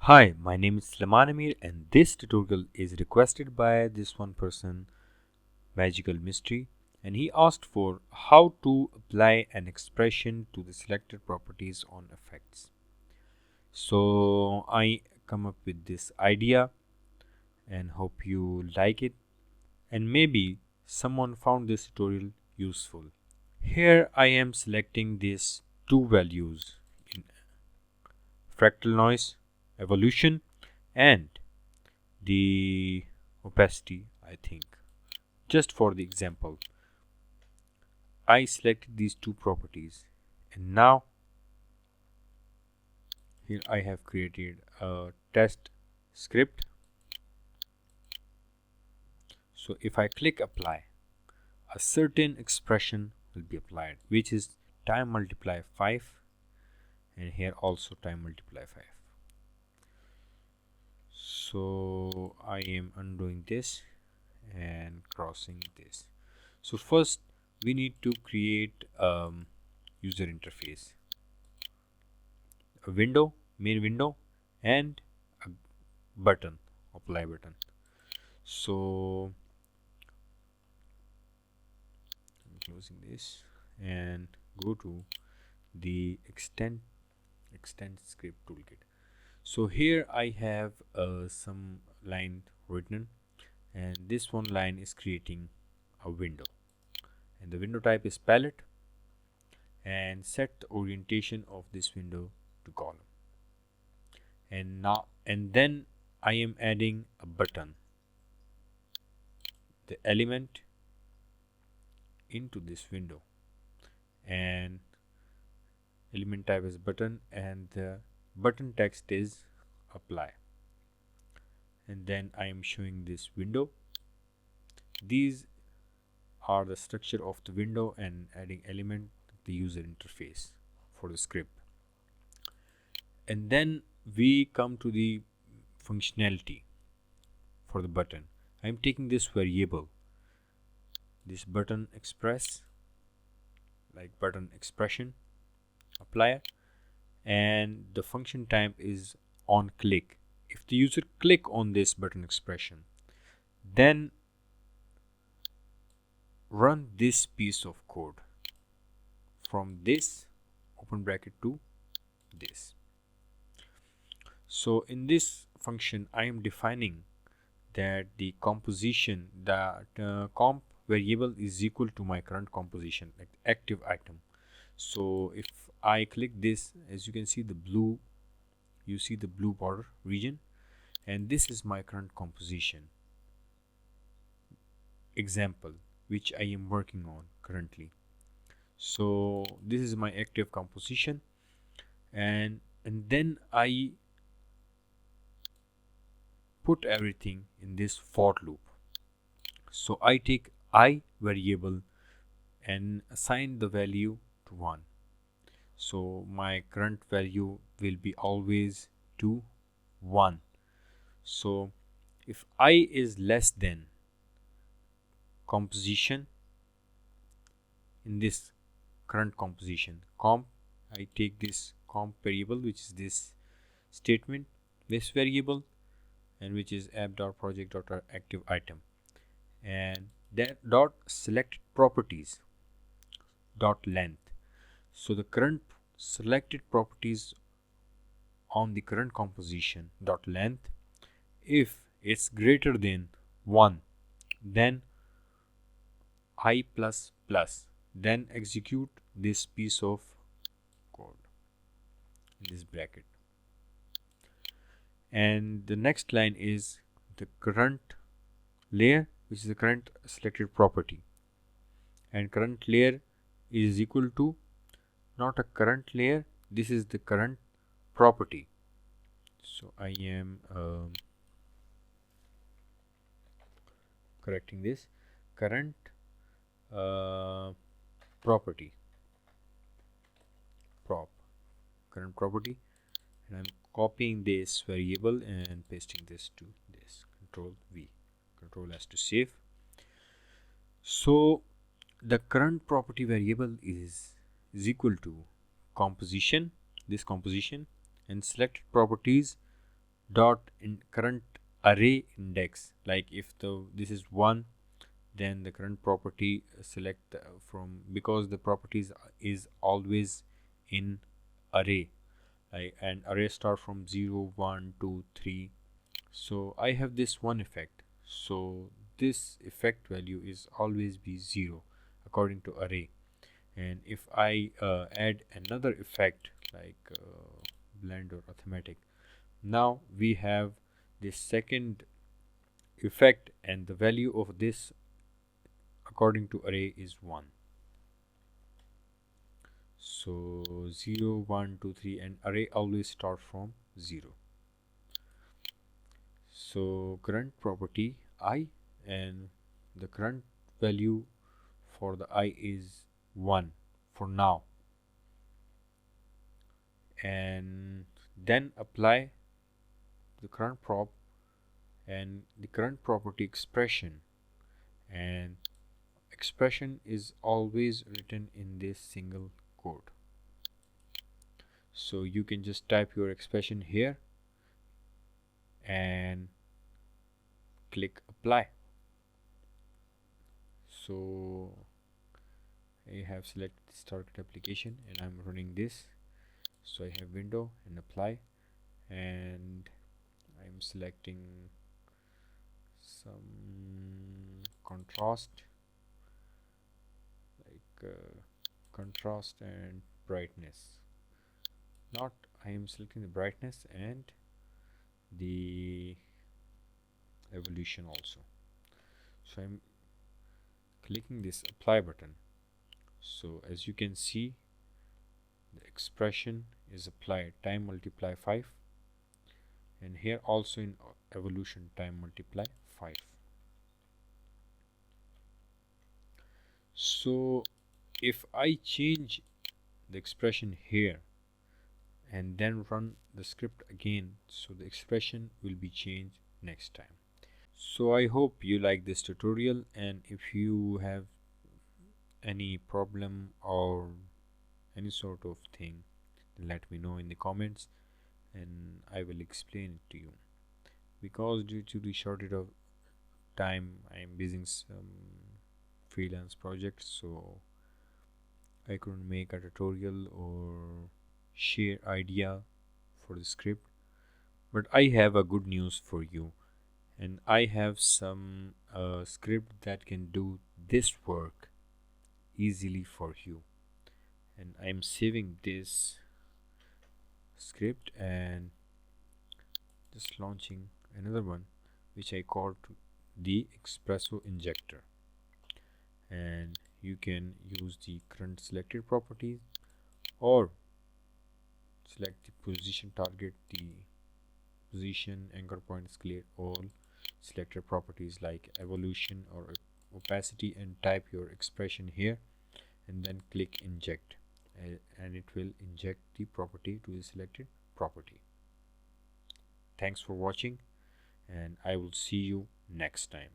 Hi, my name is Sulaiman Amir and this tutorial is requested by this one person, Magical Mystery, and he asked for how to apply an expression to the selected properties on effects. So I come up with this idea and hope you like it, and maybe someone found this tutorial useful. Here I am selecting these two values in fractal noise, evolution, and the opacity. I think just for the example I selected these two properties, and now here I have created a test script. So if I click apply, a certain expression will be applied, which is time multiply 5, and here also time multiply 5. So I am undoing this and crossing this. So first we need to create user interface, a window, main window, and a button, apply button. So I'm closing this and go to the extend script toolkit. So here I have some line written, and this one line is creating a window, and the window type is palette, and set the orientation of this window to column. And then I am adding a button, the element into this window, and element type is button, and the button text is apply. And then I am showing this window. These are the structure of the window, and adding element, the user interface for the script. And then we come to the functionality for the button. I am taking this variable, this button express, like button expression applier, and the function type is on click. If the user click on this button expression, then run this piece of code from this open bracket to this. So in this function I am defining that the composition, the comp variable is equal to my current composition, like active item. So if I click this, as you can see the blue, you see the blue border region, and this is my current composition example which I am working on currently. So this is my active composition, and then I put everything in this for loop. So I take I variable and assign the value to 1. So my current value will be always to 1. So if I is less than composition, in this current composition comp, I take this comp variable, which is this statement, this variable, and which is app.project.active item, and that dot select properties dot length. So the current selected properties on the current composition dot length, if it's greater than 1, then I plus plus, then execute this piece of code in this bracket. And the next line is the current layer, which is the current selected property, and current layer is equal to not a current layer, this is the current property. So I am correcting this current property current property, and I'm copying this variable and pasting this to this, control V, control S to save. So the current property variable is equal to composition, this composition, and selected properties dot in current array index, like if this is 1, then the current property select from, because the properties is always in array, like an array start from 0 1 2 3. So I have this one effect, so this effect value is always be 0 according to array. And if I add another effect like blend or arithmetic, now we have this second effect, and the value of this according to array is 1. So 0 1 2 3, and array always start from 0. So current property I, and the current value for the I is 1 for now, and then apply the current prop and the current property expression, and expression is always written in this single quote. So you can just type your expression here and click apply. So I have selected this target application and I'm running this. So I have window and apply, and I'm selecting some contrast, like contrast and brightness. Not, I am selecting the brightness and the evolution also. So I'm clicking this apply button. So as you can see, the expression is applied, time multiply 5, and here also in evolution time multiply 5. So if I change the expression here and then run the script again, so the expression will be changed next time. So I hope you like this tutorial, and if you have any problem or any sort of thing, let me know in the comments and I will explain it to you. Because due to the shortage of time, I am busy some freelance projects, so I couldn't make a tutorial or share idea for the script. But I have a good news for you, and I have some script that can do this work easily for you. And I'm saving this script and just launching another one, which I called the Xpresso Injector. And you can use the current selected properties, or select the position target, the position, anchor point, scale, all selected properties like evolution or opacity, and type your expression here and then click inject, and it will inject the property to the selected property. Thanks for watching, and I will see you next time.